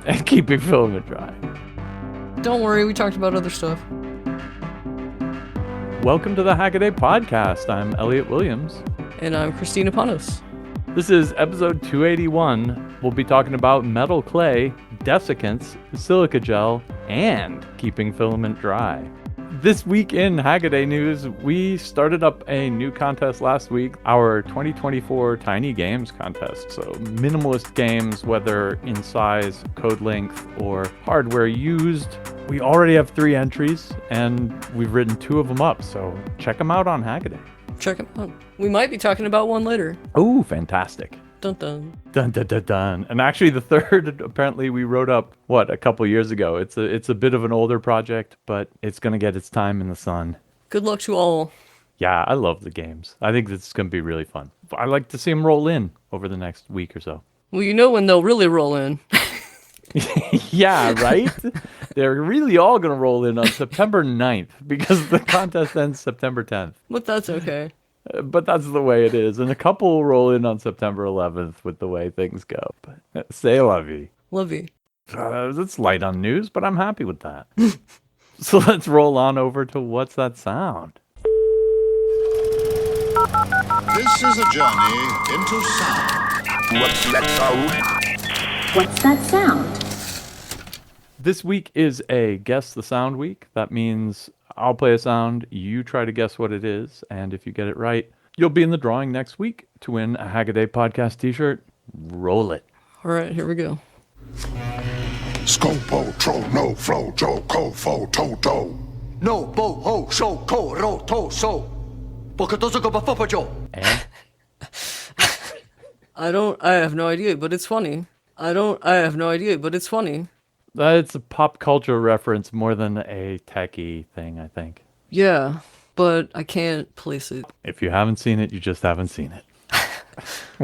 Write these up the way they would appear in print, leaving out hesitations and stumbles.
and keeping filament dry. Don't worry, we talked about other stuff. Welcome to the Hackaday Podcast. I'm Elliot Williams. And I'm Kristina Panos. This is episode 281. We'll be talking about metal clay, desiccants, silica gel, and keeping filament dry. This week in Hackaday news, we started up a new contest last week, our 2024 Tiny Games contest. So minimalist games, whether in size, code length, or hardware used. We already have 3 entries, and we've written 2 of them up, so check them out on Hackaday. Check them out. We might be talking about one later. Oh, fantastic. Dun dun. Dun dun dun dun. And actually the third, apparently we wrote up, a couple years ago. It's a bit of an older project, but it's going to get its time in the sun. Good luck to all. Yeah, I love the games. I think this is going to be really fun. I like to see them roll in over the next week or so. Well, you know when they'll really roll in. Yeah, right? They're really all going to roll in on September 9th because the contest ends September 10th. But that's okay. But that's the way it is. And a couple will roll in on September 11th with the way things go. But c'est la vie. Lovey. It's light on news, but I'm happy with that. So let's roll on over to What's That Sound? This is a journey into sound. What's that sound? What's that sound? This week is a Guess the Sound week. That means I'll play a sound, you try to guess what it is, and if you get it right, you'll be in the drawing next week to win a Hackaday Podcast t-shirt. Roll it. All right, here we go. Scopo, tro, no, flow, jo, ko, fo, to, do. No, bo, ho, sho, ko, ro, to, so. Bokatozo go bafo jo. And I have no idea, but it's funny. I have no idea, but it's funny. it's a pop culture reference more than a techie thing, I think. Yeah, but I can't place it. If you haven't seen it, you just haven't seen it.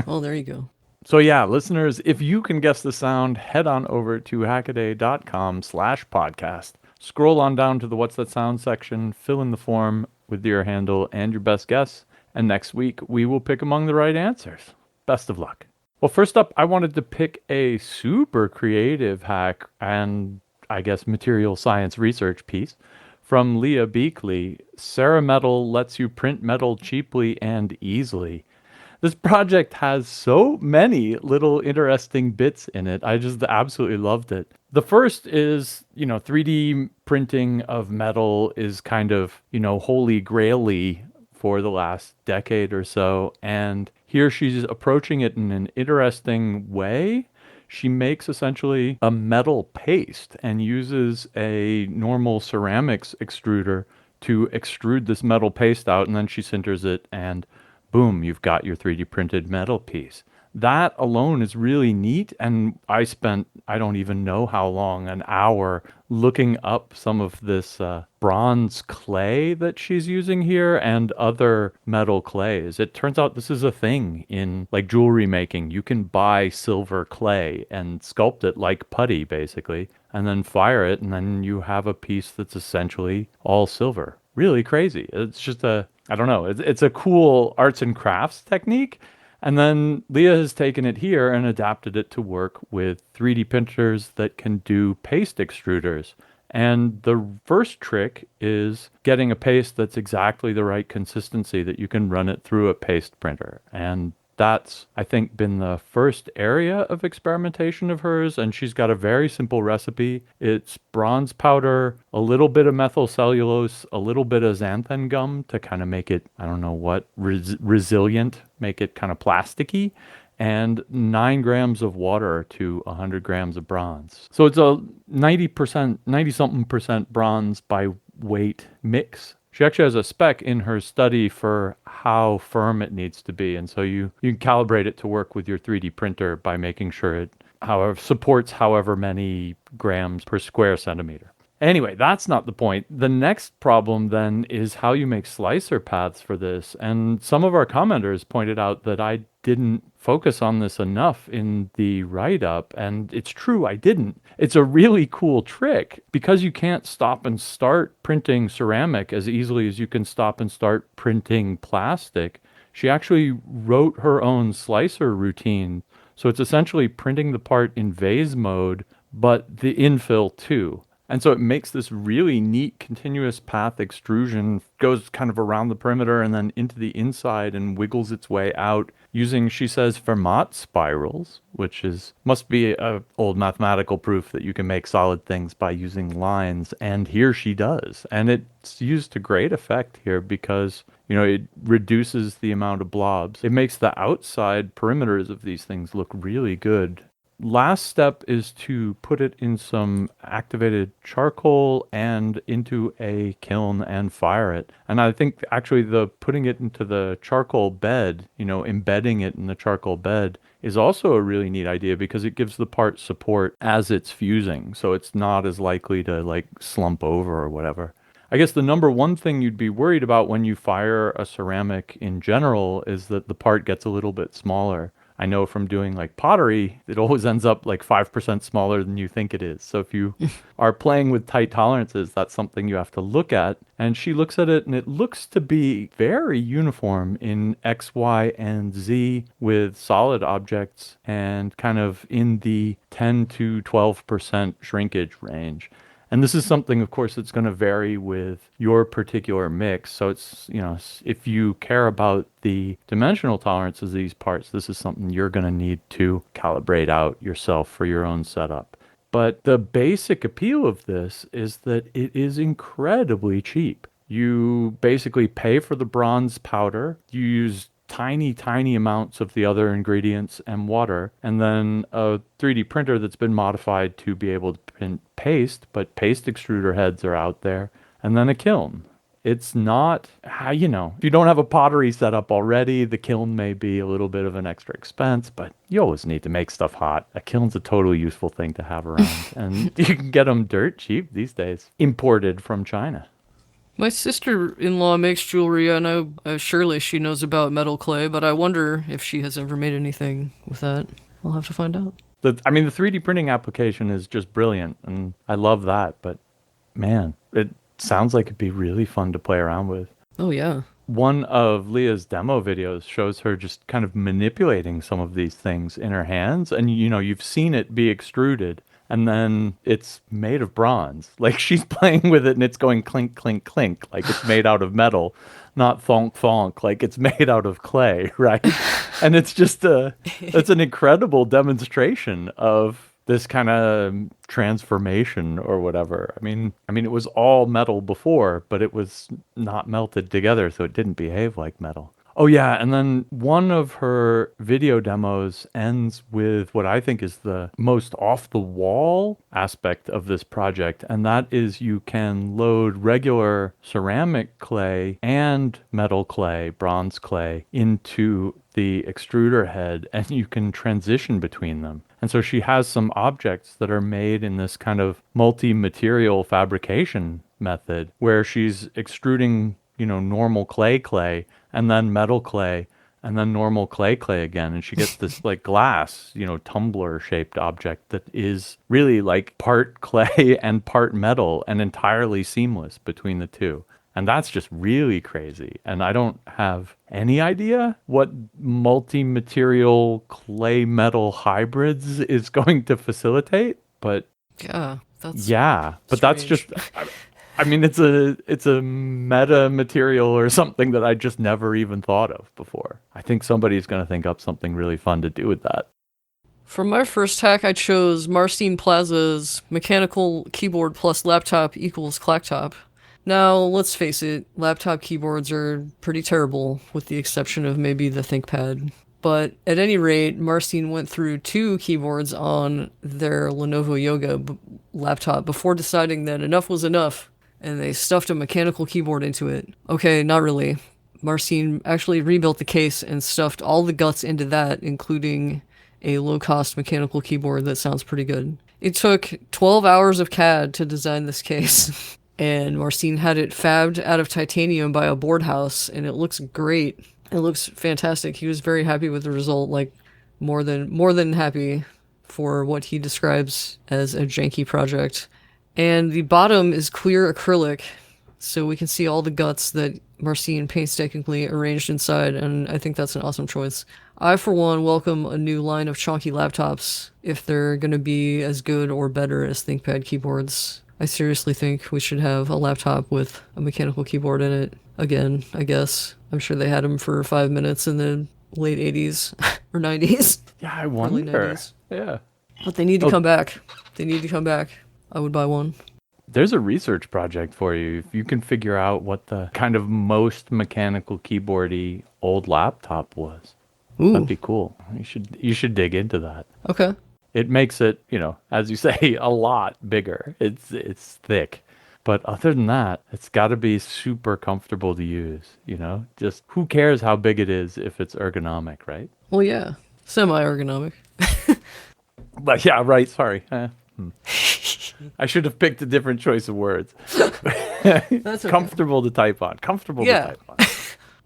Well, there you go. So yeah, listeners, if you can guess the sound, head on over to hackaday.com/podcast. Scroll on down to the What's That Sound section, fill in the form with your handle and your best guess, and next week we will pick among the right answers. Best of luck. Well, first up, I wanted to pick a super creative hack and, I guess, material science research piece from Leah Beakley. Cerametal lets you print metal cheaply and easily. This project has so many little interesting bits in it. I just absolutely loved it. The first is, 3D printing of metal is kind of, holy grail-y for the last decade or so. And here she's approaching it in an interesting way. She makes essentially a metal paste and uses a normal ceramics extruder to extrude this metal paste out, and then she sinters it and boom, you've got your 3D printed metal piece. That alone is really neat, and I spent, I don't even know how long, an hour looking up some of this bronze clay that she's using here and other metal clays. It turns out this is a thing in like jewelry making. You can buy silver clay and sculpt it like putty, basically, and then fire it, and then you have a piece that's essentially all silver. Really crazy. It's just I don't know, it's a cool arts and crafts technique. And then Leah has taken it here and adapted it to work with 3D printers that can do paste extruders. And the first trick is getting a paste that's exactly the right consistency that you can run it through a paste printer. And that's, I think, been the first area of experimentation of hers, and she's got a very simple recipe. It's bronze powder, a little bit of methyl cellulose, a little bit of xanthan gum to kind of make it, I don't know what, resilient, make it kind of plasticky, and 9 grams of water to 100 grams of bronze. So it's a 90-something percent bronze by weight mix. She actually has a spec in her study for how firm it needs to be. And so you can calibrate it to work with your 3D printer by making sure it supports however many grams per square centimeter. Anyway, that's not the point. The next problem then is how you make slicer paths for this. And some of our commenters pointed out that I didn't focus on this enough in the write-up. And it's true, I didn't. It's a really cool trick because you can't stop and start printing ceramic as easily as you can stop and start printing plastic. She actually wrote her own slicer routine. So it's essentially printing the part in vase mode but the infill too. And so it makes this really neat continuous path extrusion, goes kind of around the perimeter and then into the inside and wiggles its way out using, she says, Fermat spirals, which must be a old mathematical proof that you can make solid things by using lines. And here she does. And it's used to great effect here because, it reduces the amount of blobs. It makes the outside perimeters of these things look really good. Last step is to put it in some activated charcoal and into a kiln and fire it. And I think actually the putting it into the charcoal bed, embedding it in the charcoal bed is also a really neat idea because it gives the part support as it's fusing. So it's not as likely to slump over or whatever. I guess the number one thing you'd be worried about when you fire a ceramic in general is that the part gets a little bit smaller. I know from doing pottery, it always ends up 5% smaller than you think it is. So if you are playing with tight tolerances, that's something you have to look at. And she looks at it and it looks to be very uniform in X, Y, and Z with solid objects and kind of in the 10 to 12% shrinkage range. And this is something, of course, that's going to vary with your particular mix. So it's, if you care about the dimensional tolerances of these parts, this is something you're going to need to calibrate out yourself for your own setup. But the basic appeal of this is that it is incredibly cheap. You basically pay for the bronze powder. You use tiny amounts of the other ingredients and water, and then a 3D printer that's been modified to be able to print paste, but paste extruder heads are out there, and then a kiln. It's not, if you don't have a pottery set up already, the kiln may be a little bit of an extra expense, but you always need to make stuff hot. A kiln's a totally useful thing to have around, and you can get them dirt cheap these days, imported from China. My sister-in-law makes jewelry. I know surely she knows about metal clay, but I wonder if she has ever made anything with that. I'll have to find out. The 3D printing application is just brilliant, and I love that. But, man, it sounds like it'd be really fun to play around with. Oh, yeah. One of Leah's demo videos shows her just kind of manipulating some of these things in her hands, and, you've seen it be extruded. And then it's made of bronze. She's playing with it and it's going clink, clink, clink. It's made out of metal, not thonk, thonk. It's made out of clay, right? And it's just it's an incredible demonstration of this kind of transformation or whatever. I mean, it was all metal before, but it was not melted together, so it didn't behave like metal. Oh, yeah, and then one of her video demos ends with what I think is the most off-the-wall aspect of this project, and that is you can load regular ceramic clay and metal clay, bronze clay, into the extruder head, and you can transition between them. And so she has some objects that are made in this kind of multi-material fabrication method where she's extruding normal clay, and then metal clay, and then normal clay again. And she gets this glass, tumbler shaped object that is really part clay and part metal and entirely seamless between the two. And that's just really crazy. And I don't have any idea what multi-material clay metal hybrids is going to facilitate, but that's just... it's a meta material or something that I just never even thought of before. I think somebody's going to think up something really fun to do with that. For my first hack, I chose Marcin Plaza's mechanical keyboard plus laptop equals clacktop. Now, let's face it, laptop keyboards are pretty terrible, with the exception of maybe the ThinkPad. But at any rate, Marcin went through 2 keyboards on their Lenovo Yoga laptop before deciding that enough was enough. And they stuffed a mechanical keyboard into it. Okay, not really. Marcin actually rebuilt the case and stuffed all the guts into that, including a low-cost mechanical keyboard that sounds pretty good. It took 12 hours of CAD to design this case, and Marcin had it fabbed out of titanium by a board house, and it looks great. It looks fantastic. He was very happy with the result, more than happy for what he describes as a janky project. And the bottom is clear acrylic, so we can see all the guts that Marcin painstakingly arranged inside, and I think that's an awesome choice. I, for one, welcome a new line of chonky laptops if they're going to be as good or better as ThinkPad keyboards. I seriously think we should have a laptop with a mechanical keyboard in it. Again, I guess. I'm sure they had them for 5 minutes in the late 80s or 90s. Yeah, I Early wonder. 90s. Yeah. But they need to come back. They need to come back. I would buy one. There's a research project for you. If you can figure out what the kind of most mechanical keyboardy old laptop was, Ooh. that'd be cool. You should dig into that. Okay. It makes it, as you say, a lot bigger. It's thick. But other than that, it's got to be super comfortable to use, Just who cares how big it is if it's ergonomic, right? Well, yeah. Semi-ergonomic. But yeah, right, sorry. I should have picked a different choice of words. That's okay. Comfortable to type on. Comfortable to type on.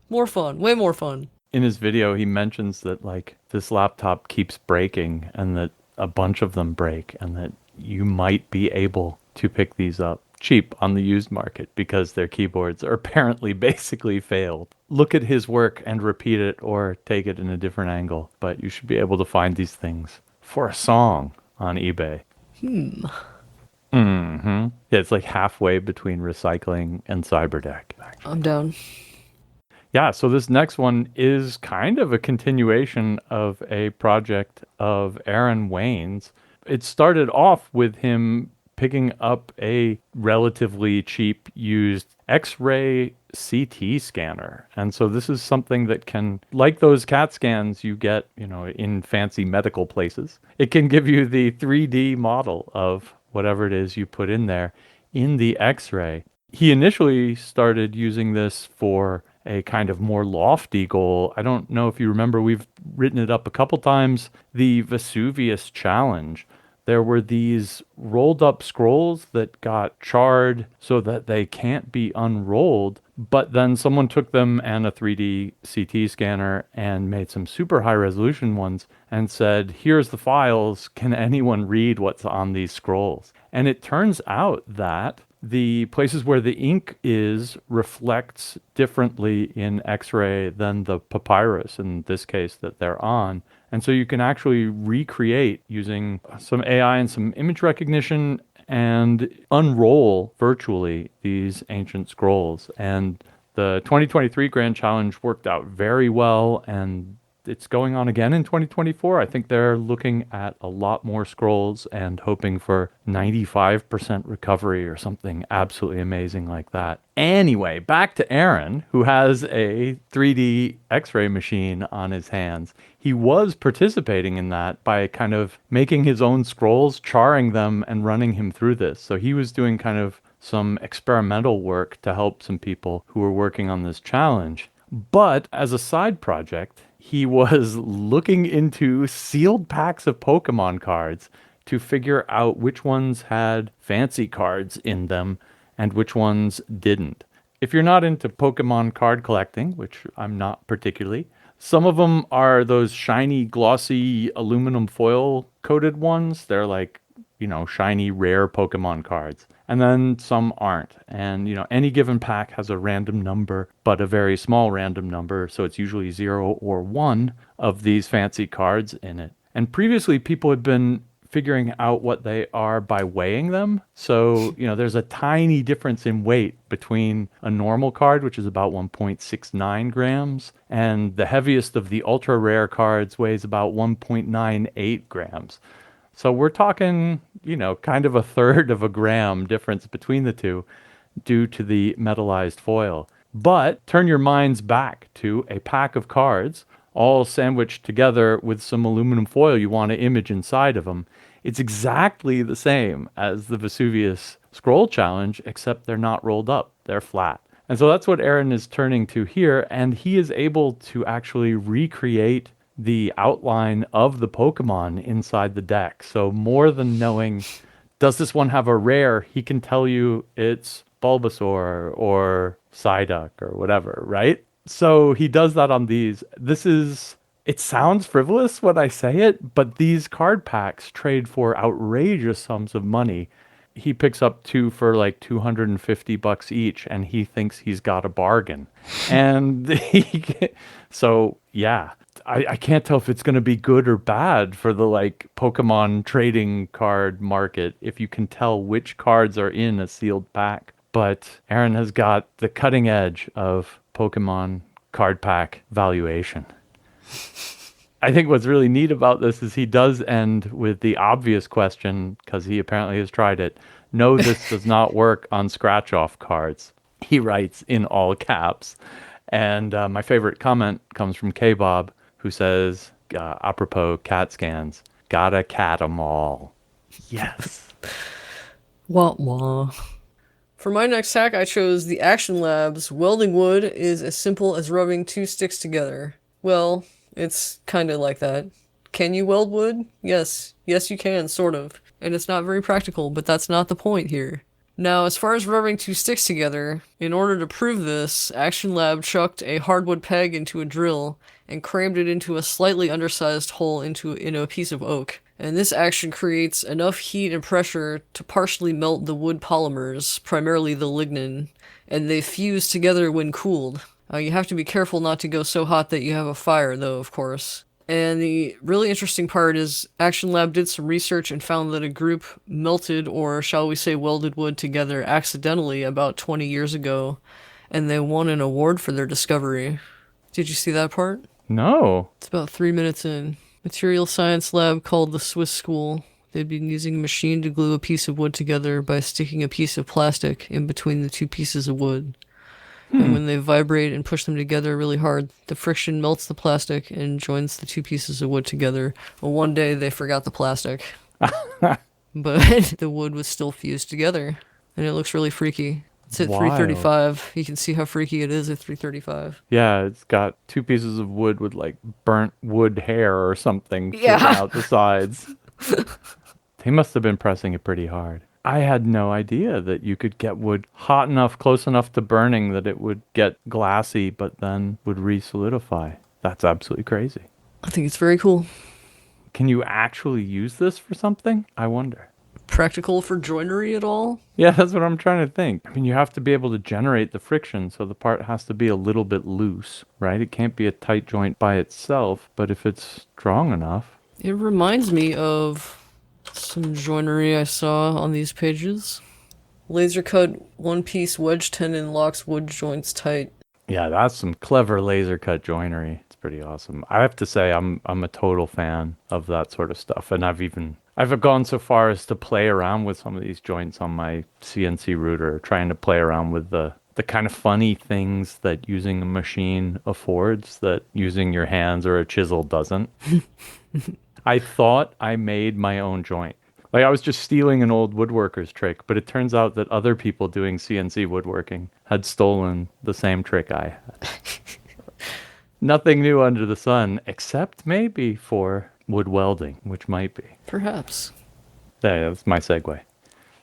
More fun. Way more fun. In his video, he mentions that this laptop keeps breaking and that a bunch of them break and that you might be able to pick these up cheap on the used market because their keyboards are apparently basically failed. Look at his work and repeat it or take it in a different angle, but you should be able to find these things for a song on eBay. Yeah, it's like halfway between recycling and Cyberdeck. I'm down. Yeah, so this next one is kind of a continuation of a project of Aaron Wayne's. It started off with him picking up a relatively cheap used X-ray CT scanner. And so this is something that can, like those CAT scans you get, in fancy medical places, it can give you the 3D model of whatever it is you put in there in the X-ray. He initially started using this for a kind of more lofty goal. I don't know if you remember, we've written it up a couple times, the Vesuvius Challenge. There were these rolled up scrolls that got charred so that they can't be unrolled, but then someone took them and a 3D CT scanner and made some super high resolution ones and said, here's the files, can anyone read what's on these scrolls? And it turns out that the places where the ink is reflects differently in X-ray than the papyrus, in this case, that they're on. And so you can actually recreate using some AI and some image recognition and unroll virtually these ancient scrolls. And the 2023 Grand Challenge worked out very well, and it's going on again in 2024. I think they're looking at a lot more scrolls and hoping for 95% recovery or something absolutely amazing like that. Anyway, back to Aaron, who has a 3D X-ray machine on his hands. He was participating in that by kind of making his own scrolls, charring them, and running him through this. So he was doing kind of some experimental work to help some people who were working on this challenge. But as a side project, he was looking into sealed packs of Pokemon cards to figure out which ones had fancy cards in them and which ones didn't. If you're not into Pokemon card collecting, which I'm not particularly, some of them are those shiny, glossy aluminum foil coated ones. They're like, shiny, rare Pokemon cards. And then some aren't. And, any given pack has a random number, but a very small random number. So it's usually 0 or 1 of these fancy cards in it. And previously, people had been figuring out what they are by weighing them. So, there's a tiny difference in weight between a normal card, which is about 1.69 grams, and the heaviest of the ultra rare cards weighs about 1.98 grams. So we're talking, kind of a third of a gram difference between the two due to the metallized foil. But turn your minds back to a pack of cards all sandwiched together with some aluminum foil you want to image inside of them. It's exactly the same as the Vesuvius Scroll Challenge, except they're not rolled up. They're flat. And so that's what Aaron is turning to here, and he is able to actually recreate the outline of the Pokemon inside the deck. So more than knowing, does this one have a rare, he can tell you it's Bulbasaur or Psyduck or whatever, right? So he does that on these. It sounds frivolous when I say it, but these card packs trade for outrageous sums of money. He picks up 2 for like $250 each, and he thinks he's got a bargain. And so, yeah. I can't tell if it's going to be good or bad for the like Pokemon trading card market if you can tell which cards are in a sealed pack. But Aaron has got the cutting edge of Pokemon card pack valuation. I think what's really neat about this is he does end with the obvious question, because he apparently has tried it. No, this does not work on scratch-off cards. He writes in all caps. And my favorite comment comes from K-Bob, who says, apropos CAT scans, gotta cat 'em all. Yes. Wah wah. For my next hack, I chose the Action Lab's welding wood is as simple as rubbing two sticks together. Well, it's kind of like that. Can you weld wood? Yes. Yes, you can, sort of. And it's not very practical, but that's not the point here. Now, as far as rubbing two sticks together, in order to prove this, Action Lab chucked a hardwood peg into a drill and crammed it into a slightly undersized hole in a piece of oak. And this action creates enough heat and pressure to partially melt the wood polymers, primarily the lignin, and they fuse together when cooled. You have to be careful not to go so hot that you have a fire, though, of course. And the really interesting part is Action Lab did some research and found that a group melted, or shall we say welded wood together accidentally about 20 years ago, and they won an award for their discovery. Did you see that part? No. It's about 3 minutes in. Material science lab called the Swiss School. They'd been using a machine to glue a piece of wood together by sticking a piece of plastic in between the two pieces of wood. And when they vibrate and push them together really hard, the friction melts the plastic and joins the two pieces of wood together. Well, one day they forgot the plastic. But the wood was still fused together. And it looks really freaky. It's at 335. You can see how freaky it is at 335. Yeah, it's got two pieces of wood with like burnt wood hair or something sticking out the sides. They must have been pressing it pretty hard. I had no idea that you could get wood hot enough, close enough to burning that it would get glassy, but then would re-solidify. That's absolutely crazy. I think it's very cool. Can you actually use this for something? I wonder. Practical for joinery at all? Yeah, that's what I'm trying to think. I mean, you have to be able to generate the friction, so the part has to be a little bit loose, right? It can't be a tight joint by itself, but if it's strong enough. It reminds me of some joinery I saw on these pages. Laser cut one-piece wedge tenon locks wood joints tight. Yeah, that's some clever laser cut joinery. It's pretty awesome. I have to say I'm a total fan of that sort of stuff, and I've gone so far as to play around with some of these joints on my CNC router, trying to play around with the kind of funny things that using a machine affords that using your hands or a chisel doesn't. I thought I made my own joint. Like I was just stealing an old woodworker's trick, but it turns out that other people doing CNC woodworking had stolen the same trick I had. Nothing new under the sun, except maybe for wood welding, which might be. Perhaps. Yeah, that's my segue.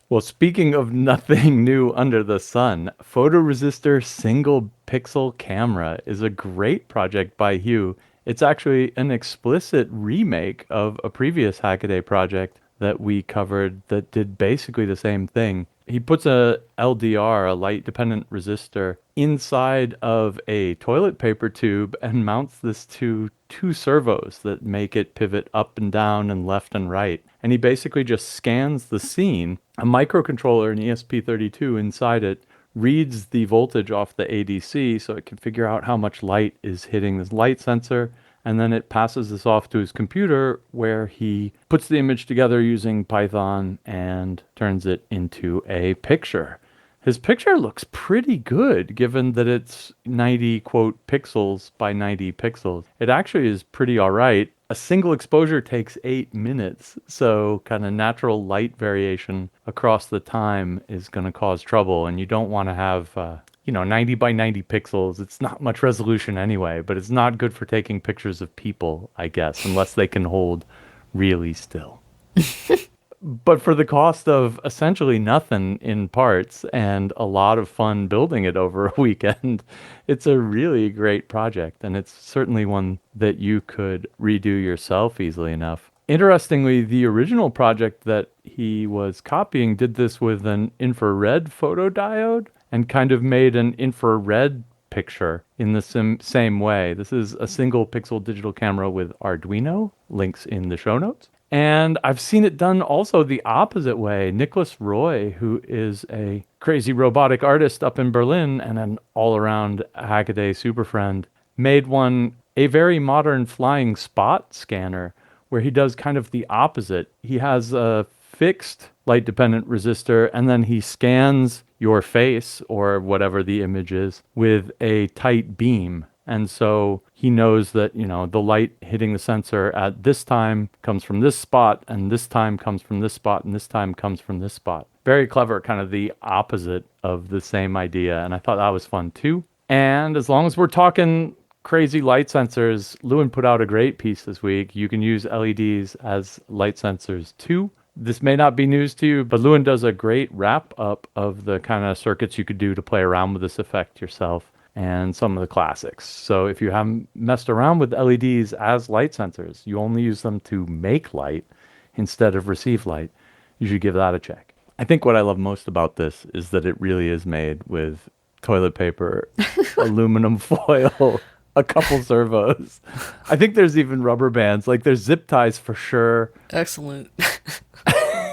Well, speaking of nothing new under the sun, photo-resistor single pixel camera is a great project by Hugh. It's actually an explicit remake of a previous Hackaday project that we covered that did basically the same thing. He puts a LDR, a light-dependent resistor, inside of a toilet paper tube and mounts this to two servos that make it pivot up and down and left and right. And he basically just scans the scene. A microcontroller, an ESP32 inside it, reads the voltage off the ADC so it can figure out how much light is hitting this light sensor, and then it passes this off to his computer where he puts the image together using Python and turns it into a picture. His picture looks pretty good given that it's 90 quote pixels by 90 pixels. It actually is pretty all right. A single exposure takes 8 minutes, so kind of natural light variation across the time is going to cause trouble, and you don't want to have 90 by 90 pixels. It's not much resolution anyway, but it's not good for taking pictures of people, I guess, unless they can hold really still. But for the cost of essentially nothing in parts and a lot of fun building it over a weekend, it's a really great project, and it's certainly one that you could redo yourself easily enough. Interestingly, the original project that he was copying did this with an infrared photodiode and kind of made an infrared picture in the same way. This is a single pixel digital camera with Arduino, links in the show notes. And I've seen it done also the opposite way. Nicholas Roy, who is a crazy robotic artist up in Berlin and an all-around Hackaday super friend, made one a very modern flying spot scanner where he does kind of the opposite. He has a fixed light-dependent resistor, and then he scans your face or whatever the image is with a tight beam. And so he knows that, the light hitting the sensor at this time comes from this spot, and this time comes from this spot, and this time comes from this spot. Very clever, kind of the opposite of the same idea. And I thought that was fun too. And as long as we're talking crazy light sensors, Lewin put out a great piece this week. You can use LEDs as light sensors too. This may not be news to you, but Lewin does a great wrap up of the kind of circuits you could do to play around with this effect yourself and some of the classics. So if you haven't messed around with LEDs as light sensors, you only use them to make light instead of receive light, you should give that a check. I think what I love most about this is that it really is made with toilet paper, aluminum foil, a couple servos. I think there's even rubber bands. Like there's zip ties for sure. Excellent.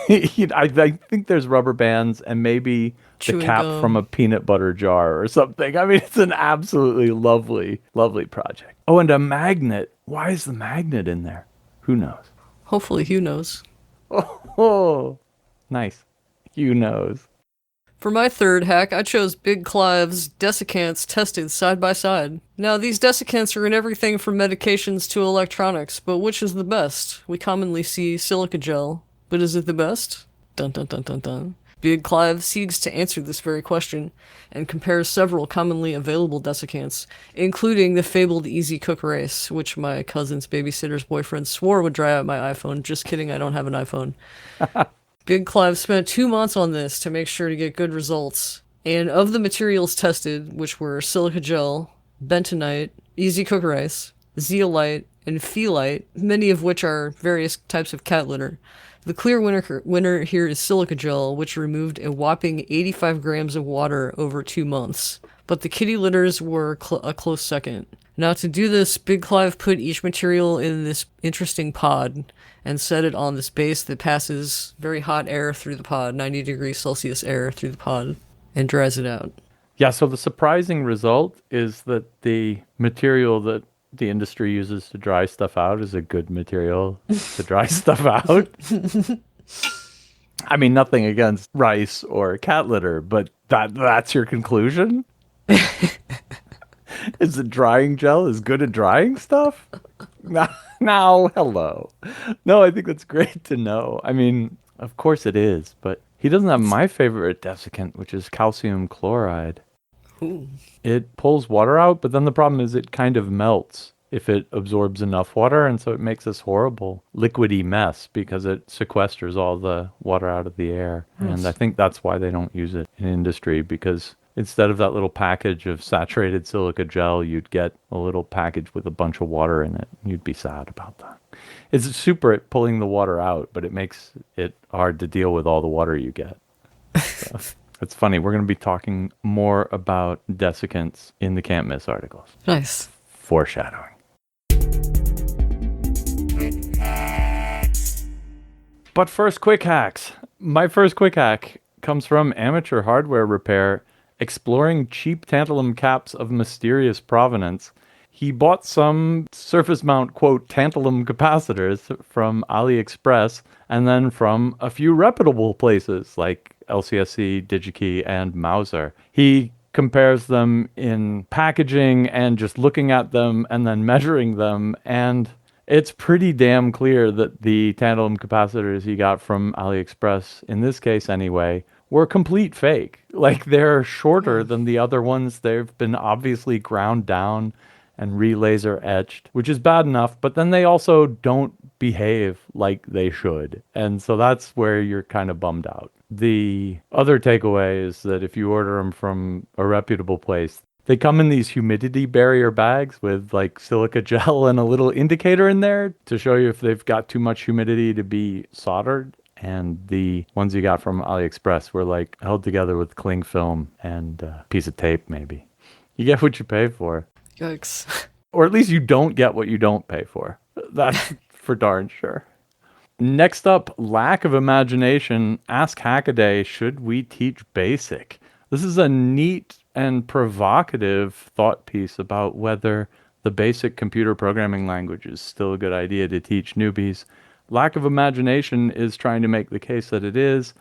I think there's rubber bands and maybe Chewing the cap gum from a peanut butter jar or something. I mean, it's an absolutely lovely, lovely project. Oh, and a magnet. Why is the magnet in there? Who knows? Hopefully Hugh knows. Oh, nice. Hugh knows. For my third hack, I chose Big Clive's Desiccants tested side by side. Now, these desiccants are in everything from medications to electronics, but which is the best? We commonly see silica gel, but is it the best? Dun dun dun dun dun. Big Clive seeks to answer this very question and compares several commonly available desiccants, including the fabled Easy Cook Race, which my cousin's babysitter's boyfriend swore would dry out my iPhone. Just kidding, I don't have an iPhone. Big Clive spent 2 months on this to make sure to get good results. And of the materials tested, which were silica gel, bentonite, Easy Cook Rice, zeolite, and pheolite, many of which are various types of cat litter, the clear winner here is silica gel, which removed a whopping 85 grams of water over 2 months. But the kitty litters were a close second. Now to do this, Big Clive put each material in this interesting pod and set it on this base that passes very hot air through the pod, 90 degrees Celsius air through the pod, and dries it out. Yeah, so the surprising result is that the material that the industry uses to dry stuff out is a good material to dry stuff out. I mean, nothing against rice or cat litter, but that's your conclusion? Is the drying gel as good at drying stuff? Now, hello. No, I think that's great to know. I mean, of course it is, but he doesn't have my favorite desiccant, which is calcium chloride. Ooh. It pulls water out, but then the problem is it kind of melts if it absorbs enough water, and so it makes this horrible liquidy mess because it sequesters all the water out of the air. Yes. And I think that's why they don't use it in industry, because instead of that little package of saturated silica gel, you'd get a little package with a bunch of water in it. You'd be sad about that. It's super at pulling the water out, but it makes it hard to deal with all the water you get. So, it's funny. We're going to be talking more about desiccants in the Can't Miss articles. Nice. Foreshadowing. But first, quick hacks. My first quick hack comes from Amateur Hardware Repair, exploring cheap tantalum caps of mysterious provenance. He bought some surface mount, quote, tantalum capacitors from AliExpress, and then from a few reputable places like LCSC, DigiKey, and Mauser. He compares them in packaging and just looking at them and then measuring them, and it's pretty damn clear that the tantalum capacitors he got from AliExpress, in this case anyway, were complete fake. Like, they're shorter than the other ones. They've been obviously ground down and re-laser etched, which is bad enough, but then they also don't behave like they should. And so that's where you're kind of bummed out. The other takeaway is that if you order them from a reputable place, they come in these humidity barrier bags with like silica gel and a little indicator in there to show you if they've got too much humidity to be soldered. And the ones you got from AliExpress were like held together with cling film and a piece of tape maybe. You get what you pay for. Yikes. Or at least you don't get what you don't pay for. That's for darn sure. Next up, lack of imagination. Ask Hackaday, should we teach BASIC? This is a neat and provocative thought piece about whether the basic computer programming language is still a good idea to teach newbies. Lack of imagination is trying to make the case that it is.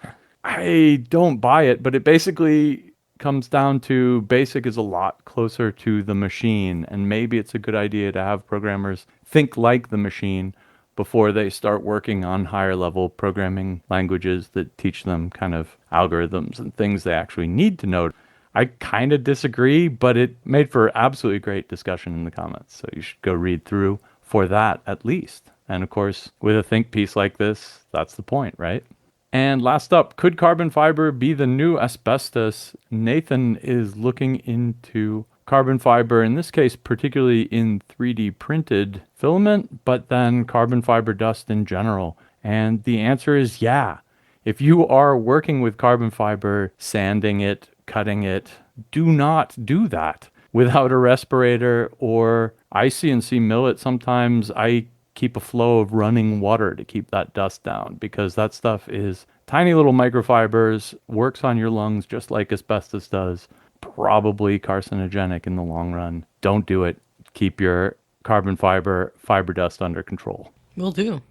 I don't buy it, but it basically comes down to BASIC is a lot closer to the machine, and maybe it's a good idea to have programmers think like the machine before they start working on higher level programming languages that teach them kind of algorithms and things they actually need to know. I kind of disagree, but it made for absolutely great discussion in the comments. So you should go read through for that at least. And of course, with a think piece like this, that's the point, right? And last up, could carbon fiber be the new asbestos? Nathan is looking into carbon fiber, in this case, particularly in 3D printed filament, but then carbon fiber dust in general. And the answer is yeah. If you are working with carbon fiber, sanding it, cutting it, do not do that without a respirator. Or I CNC mill it sometimes. I keep a flow of running water to keep that dust down, because that stuff is tiny little microfibers, works on your lungs just like asbestos does, probably carcinogenic in the long run. Don't do it. Keep your carbon fiber dust under control. Will do.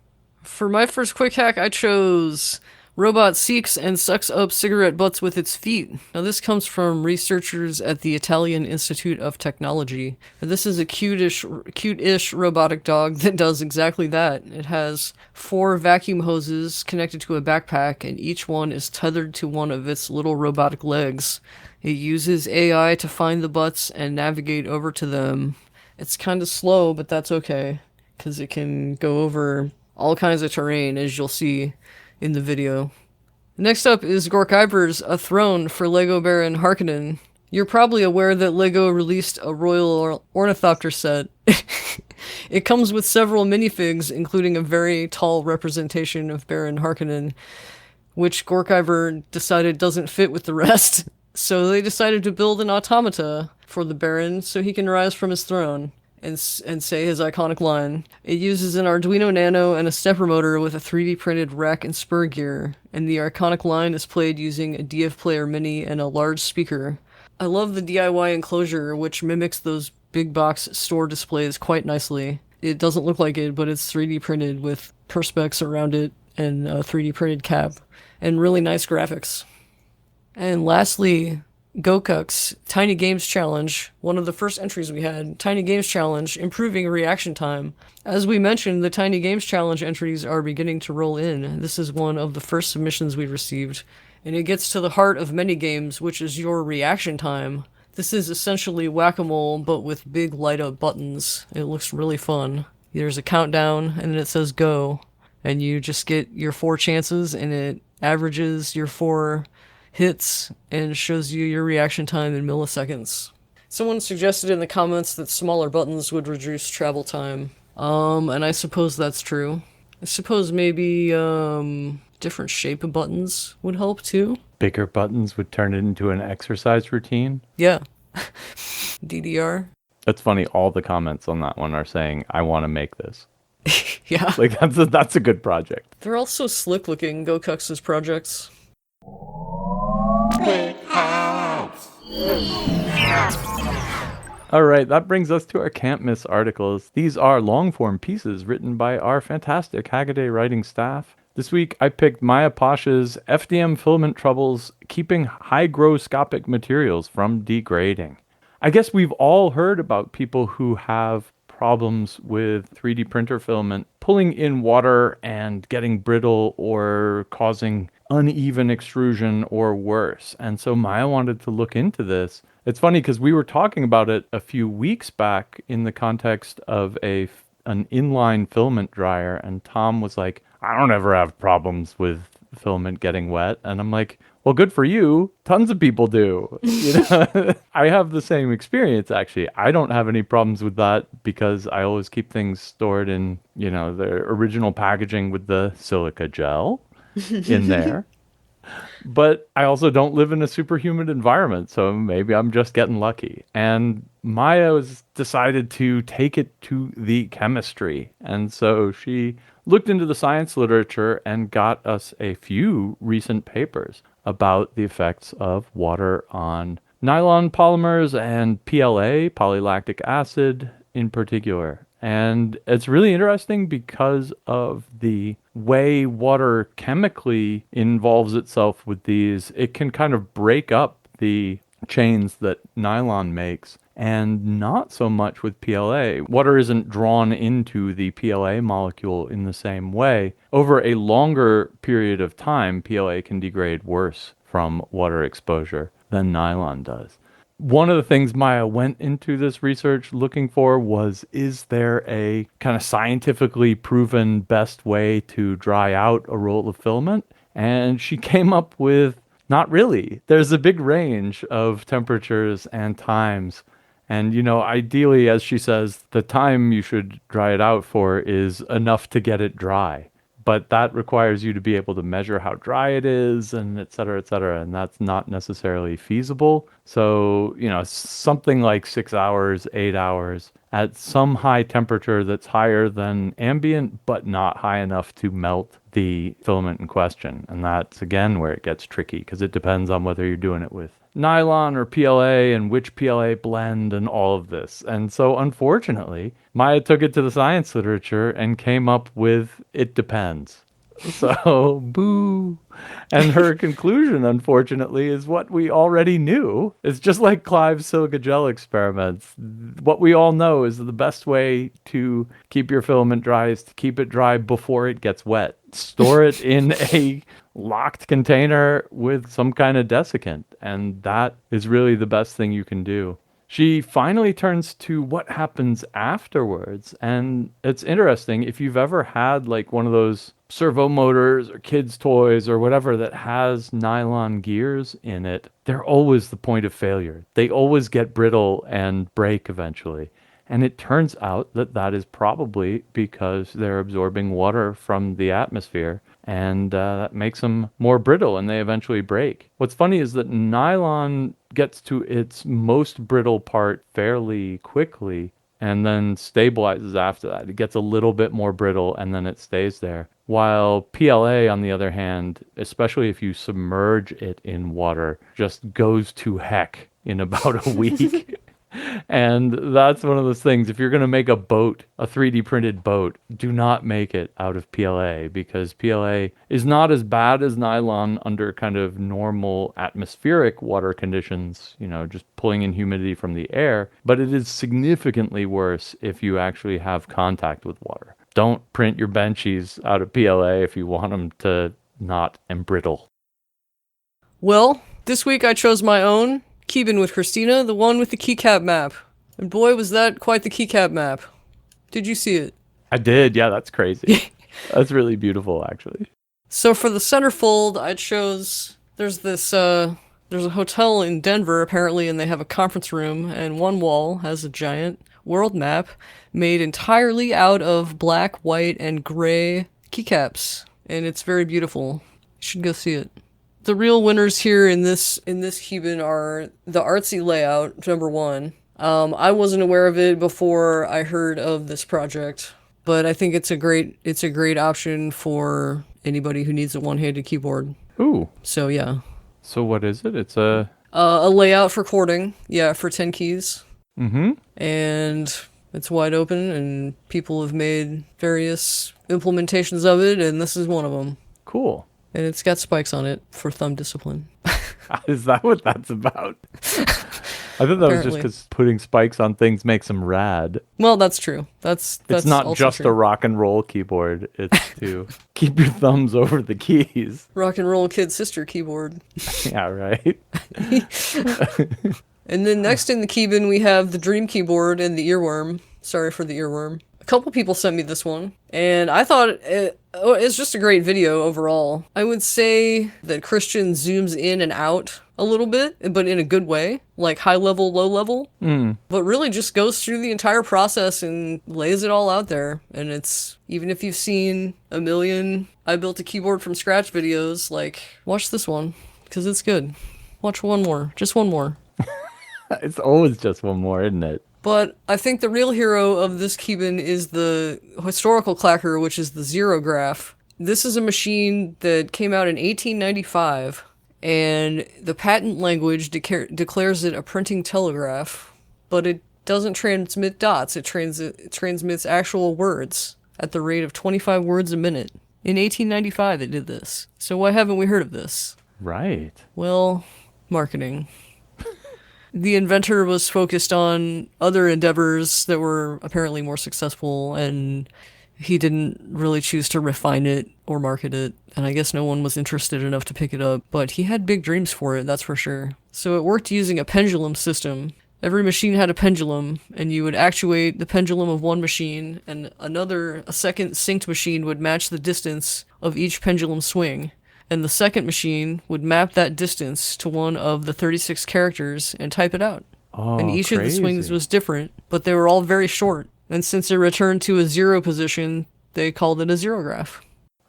For my first quick hack, I chose robot seeks and sucks up cigarette butts with its feet. Now this comes from researchers at the Italian Institute of Technology. And this is a cute-ish robotic dog that does exactly that. It has 4 vacuum hoses connected to a backpack, and each one is tethered to one of its little robotic legs. It uses AI to find the butts and navigate over to them. It's kind of slow, but that's okay, because it can go over all kinds of terrain, as you'll see in the video. Next up is Gorkyver's A Throne for LEGO Baron Harkonnen. You're probably aware that LEGO released a Royal Ornithopter set. It comes with several minifigs, including a very tall representation of Baron Harkonnen, which Gorkyver decided doesn't fit with the rest. So they decided to build an automata for the Baron so he can rise from his throne and say his iconic line. It uses an Arduino Nano and a stepper motor with a 3D printed rack and spur gear, and the iconic line is played using a DF Player Mini and a large speaker. I love the DIY enclosure, which mimics those big box store displays quite nicely. It doesn't look like it, but it's 3D printed with perspex around it and a 3D printed cap, and really nice graphics. And lastly, Gokuk's Tiny Games Challenge, one of the first entries we had. Tiny Games Challenge, improving reaction time. As we mentioned, the Tiny Games Challenge entries are beginning to roll in. This is one of the first submissions we received, and it gets to the heart of many games, which is your reaction time. This is essentially whack-a-mole, but with big light-up buttons. It looks really fun. There's a countdown, and then it says go, and you just get your 4 chances, and it averages your 4 hits and shows you your reaction time in milliseconds. Someone suggested in the comments that smaller buttons would reduce travel time. And I suppose that's true. I suppose maybe different shape of buttons would help too. Bigger buttons would turn it into an exercise routine. Yeah. DDR. That's funny. All the comments on that one are saying, I want to make this. Yeah. Like that's a good project. They're all so slick looking, Gokux's projects. All right, that brings us to our Can't Miss articles. These are long-form pieces written by our fantastic Hackaday writing staff. This week, I picked Maya Pasha's FDM Filament Troubles Keeping Hygroscopic Materials from Degrading. I guess we've all heard about people who have problems with 3D printer filament pulling in water and getting brittle or causing uneven extrusion or worse. And so Maya wanted to look into this. It's funny because we were talking about it a few weeks back in the context of an inline filament dryer, and Tom was like, I don't ever have problems with filament getting wet. And I'm like, well, good for you. Tons of people do. You know? I have the same experience, actually. I don't have any problems with that because I always keep things stored in, the original packaging with the silica gel in there. But I also don't live in a super humid environment, so maybe I'm just getting lucky. And Maya decided to take it to the chemistry. And so she looked into the science literature and got us a few recent papers about the effects of water on nylon polymers and PLA, polylactic acid in particular. And it's really interesting because of the way water chemically involves itself with these. It can kind of break up the chains that nylon makes, and not so much with PLA. Water isn't drawn into the PLA molecule in the same way. Over a longer period of time, PLA can degrade worse from water exposure than nylon does. One of the things Maya went into this research looking for was, is there a kind of scientifically proven best way to dry out a roll of filament? And she came up with, not really. There's a big range of temperatures and times. And, ideally, as she says, the time you should dry it out for is enough to get it dry. But that requires you to be able to measure how dry it is and et cetera, and that's not necessarily feasible. So, something like 6 hours, 8 hours at some high temperature that's higher than ambient, but not high enough to melt the filament in question. And that's, again, where it gets tricky because it depends on whether you're doing it with nylon or PLA and which PLA blend and all of this. And so unfortunately, Maya took it to the science literature and came up with it depends. So boo. And her conclusion, unfortunately, is what we already knew. It's just like Clive's silica gel experiments. What we all know is the best way to keep your filament dry is to keep it dry before it gets wet. Store it in a locked container with some kind of desiccant, and that is really the best thing you can do. She finally turns to what happens afterwards, and it's interesting. If you've ever had like one of those servo motors or kids' toys or whatever that has nylon gears in it, they're always the point of failure. They always get brittle and break eventually. And it turns out that that is probably because they're absorbing water from the atmosphere, and that makes them more brittle and they eventually break. What's funny is that nylon gets to its most brittle part fairly quickly and then stabilizes after that. It gets a little bit more brittle and then it stays there. While PLA, on the other hand, especially if you submerge it in water, just goes to heck in about a week. And that's one of those things. If you're going to make a boat, a 3D printed boat, do not make it out of PLA, because PLA is not as bad as nylon under kind of normal atmospheric water conditions, just pulling in humidity from the air. But it is significantly worse if you actually have contact with water. Don't print your benchies out of PLA if you want them to not embrittle. Well, this week I chose my own Keebin with Kristina, the one with the keycap map. And boy, was that quite the keycap map. Did you see it? I did, yeah, that's crazy. That's really beautiful, actually. So for the centerfold, I chose, there's a hotel in Denver, apparently, and they have a conference room, and one wall has a giant world map made entirely out of black, white, and gray keycaps. And it's very beautiful. You should go see it. The real winners here in this Keebin are the artsy layout, number one. I wasn't aware of it before I heard of this project, but I think it's a great option for anybody who needs a one-handed keyboard. Ooh. So yeah. So what is it? It's a layout for chording, for 10 keys. Mm-hmm. And it's wide open, and people have made various implementations of it, and this is one of them. Cool. And it's got spikes on it for thumb discipline. Is that what that's about? I thought that was just because putting spikes on things makes them rad. Well, that's true. That's it's not also just true. A rock and roll keyboard. It's to keep your thumbs over the keys. Rock and roll kid sister keyboard. Yeah, right. And then next in the Keebin, we have the Dream keyboard and the earworm. Sorry for the earworm. A couple people sent me this one, and I thought it's just a great video overall. I would say that Christian zooms in and out a little bit, but in a good way, like high level, low level, but really just goes through the entire process and lays it all out there. And it's, even if you've seen a million I built a keyboard from scratch videos, like, watch this one. because it's good. Watch one more. Just one more. It's always just one more, isn't it? But I think the real hero of this Keebin is the historical clacker, which is the zerograph. This is a machine that came out in 1895, and the patent language declares it a printing telegraph, but it doesn't transmit dots. It transmits actual words at the rate of 25 words a minute. In 1895, it did this. So why haven't we heard of this? Right. Well, marketing. The inventor was focused on other endeavors that were apparently more successful, and he didn't really choose to refine it or market it, and I guess no one was interested enough to pick it up, but he had big dreams for it, that's for sure. So it worked using a pendulum system. Every machine had a pendulum, and you would actuate the pendulum of one machine, and a second synced machine would match the distance of each pendulum swing. And the second machine would map that distance to one of the 36 characters and type it out. Oh, and each of the crazy. swings was different, but they were all very short. And since it returned to a zero position, they called it a zerograph.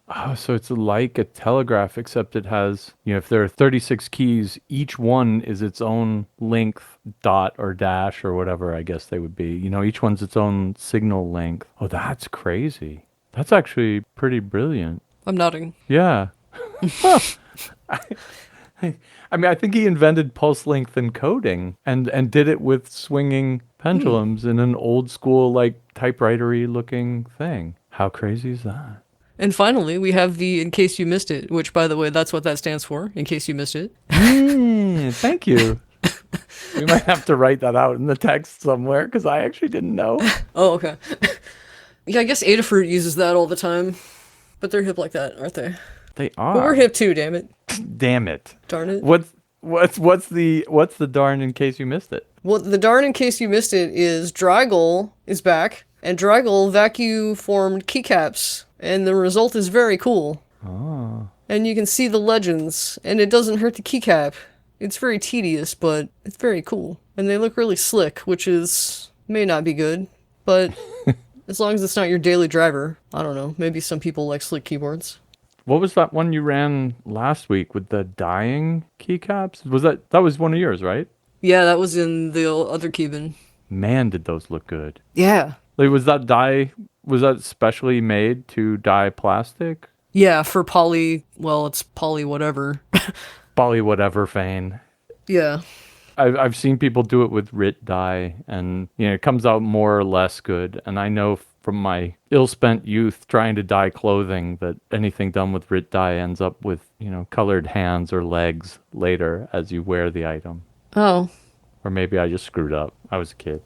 Oh, so it's like a telegraph, except it has, if there are 36 keys, each one is its own length, dot or dash or whatever I guess they would be. Each one's its own signal length. Oh, that's crazy. That's actually pretty brilliant. I'm nodding. Yeah. I think he invented pulse length encoding and did it with swinging pendulums in an old school, like, typewriter-y looking thing. How crazy is that? And finally, we have the in case you missed it, which, by the way, that's what that stands for, in case you missed it. Thank you. We might have to write that out in the text somewhere, because I actually didn't know. Oh, okay. Yeah, I guess Adafruit uses that all the time, but they're hip like that, aren't they? They are. But we're hip too, damn it. Damn it. Darn it. What's the darn in case you missed it? Well, the darn in case you missed it is Drygol is back, and Drygol vacuum-formed keycaps, and the result is very cool. Oh. And you can see the legends, and it doesn't hurt the keycap. It's very tedious, but it's very cool. And they look really slick, which may not be good, but as long as it's not your daily driver, I don't know, maybe some people like slick keyboards. What was that one you ran last week with the dying keycaps? That was one of yours, right? Yeah, that was in the other Keebin. Man, did those look good. Yeah. Like, was that specially made to dye plastic? Yeah, for it's poly whatever. Poly whatever Fane. Yeah. I've seen people do it with RIT dye, and it comes out more or less good. And I know from my ill-spent youth trying to dye clothing that anything done with RIT dye ends up with colored hands or legs later as you wear the item. Oh. Or maybe I just screwed up. I was a kid.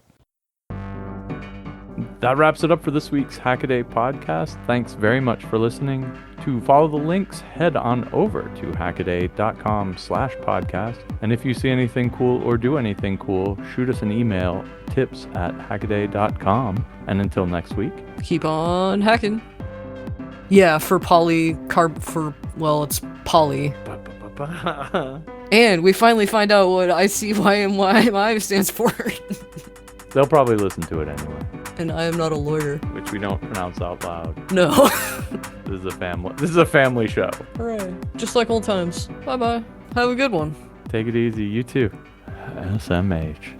That wraps it up for this week's Hackaday Podcast. Thanks very much for listening. To follow the links, head on over to hackaday.com/podcast. And if you see anything cool or do anything cool, shoot us an email, tips@hackaday.com. And until next week, keep on hacking. Yeah, for it's poly. And we finally find out what ICYMYMI stands for. They'll probably listen to it anyway. And I am not a lawyer. Which we don't pronounce out loud. No. This is a family show. Hooray. Just like old times. Bye-bye. Have a good one. Take it easy. You too. SMH.